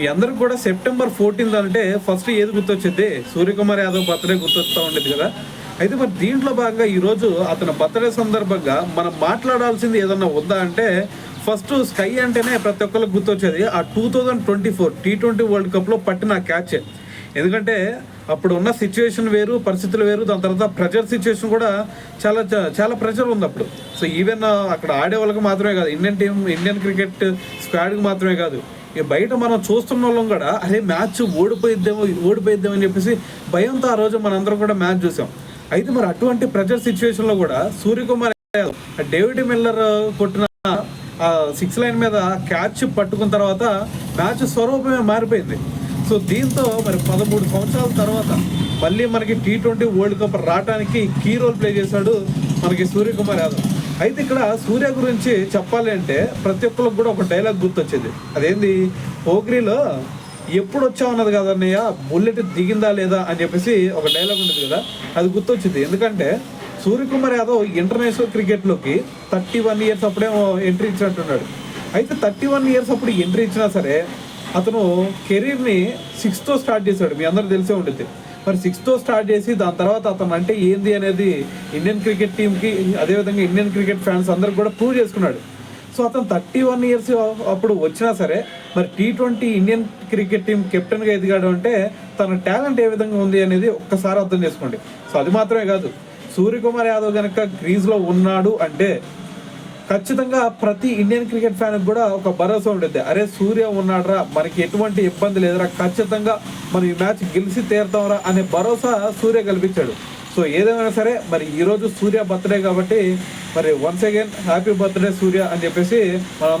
మీ అందరికి కూడా సెప్టెంబర్ 14 అంటే ఫస్ట్ ఏది గుర్తొచ్చింది? సూర్యకుమార్ యాదవ్ బర్త్డే గుర్తొస్తూ ఉండేది కదా. అయితే మరి దీంట్లో భాగంగా ఈరోజు అతని బర్త్డే సందర్భంగా మనం మాట్లాడాల్సింది ఏదన్నా ఉందా అంటే, ఫస్ట్ స్కై అంటేనే ప్రతి ఒక్కరికి గుర్తొచ్చేది ఆ 2024 T20 వరల్డ్ కప్లో పట్టిన క్యాచ్. ఎందుకంటే అప్పుడు ఉన్న సిచ్యువేషన్ వేరు, పరిస్థితులు వేరు. దాని తర్వాత ప్రెజర్ సిచ్యువేషన్ కూడా చాలా చాలా ప్రెజర్ ఉంది అప్పుడు. సో ఈవెన్ అక్కడ ఆడే వాళ్ళకి మాత్రమే కాదు, ఇండియన్ క్రికెట్ స్క్వాడ్కి మాత్రమే కాదు, ఇక బయట మనం చూస్తున్న వాళ్ళం కూడా అరే మ్యాచ్ ఓడిపోయిద్దామో అని చెప్పేసి భయంతో ఆ రోజు మనందరం కూడా మ్యాచ్ చూసాం. అయితే మరి అటువంటి ప్రెజర్ సిచ్యువేషన్లో కూడా సూర్యకుమార్ యాదవ్ డేవిడ్ మిల్లర్ కొట్టిన ఆ 6 లైన్ మీద క్యాచ్ పట్టుకున్న తర్వాత మ్యాచ్ స్వరూపమే మారిపోయింది. సో దీంతో మరి 13 సంవత్సరాల తర్వాత మళ్ళీ మనకి T20 వరల్డ్ కప్ రావడానికి కీ రోల్ ప్లే చేశాడు మనకి సూర్యకుమార్ యాదవ్. అయితే ఇక్కడ సూర్య గురించి చెప్పాలి అంటే ప్రతి ఒక్కరికి కూడా ఒక డైలాగ్ గుర్తొచ్చేది. అదేంది, పోగ్రీలో ఎప్పుడు వచ్చావు అన్నది కదన్నయ్య, బుల్లెట్ దిగిందా లేదా అని చెప్పేసి ఒక డైలాగ్ ఉండేది కదా, అది గుర్తొచ్చింది. ఎందుకంటే సూర్యకుమార్ యాదవ్ ఇంటర్నేషనల్ క్రికెట్లోకి 31 ఇయర్స్ అప్పుడేమో ఎంట్రీ ఇచ్చినట్టున్నాడు. అయితే 31 ఇయర్స్ అప్పుడు ఎంట్రీ ఇచ్చినా సరే అతను కెరీర్ని 6తో స్టార్ట్ చేశాడు. మీ అందరూ తెలిసే ఉంటుంది. మరి 6తో స్టార్ట్ చేసి దాని తర్వాత అతను అంటే ఏంది అనేది ఇండియన్ క్రికెట్ టీంకి, అదేవిధంగా ఇండియన్ క్రికెట్ ఫ్యాన్స్ అందరికి కూడా ప్రూవ్ చేసుకున్నాడు. సో అతను 31 ఇయర్స్ అప్పుడు వచ్చినా సరే మరి T20 ఇండియన్ క్రికెట్ టీం కెప్టెన్గా ఎదిగాడు అంటే తన టాలెంట్ ఏ విధంగా ఉంది అనేది ఒక్కసారి అర్థం చేసుకోండి. సో అది మాత్రమే కాదు, సూర్యకుమార్ యాదవ్ కనుక క్రీజ్లో ఉన్నాడు అంటే ఖచ్చితంగా ప్రతి ఇండియన్ క్రికెట్ ఫ్యాన్కి కూడా ఒక భరోసా ఉంటుంది. అరే సూర్య ఉన్నాడరా, మనకి ఎటువంటి ఇబ్బంది లేదురా, ఖచ్చితంగా మనం ఈ మ్యాచ్ గెలిచి తీరుతాంరా అనే భరోసా సూర్య కల్పించాడు. సో ఏదేమైనా సరే మరి ఈరోజు సూర్య బర్త్డే కాబట్టి మరి వన్స్ అగైన్ హ్యాపీ బర్త్డే సూర్య అని చెప్పేసి మనం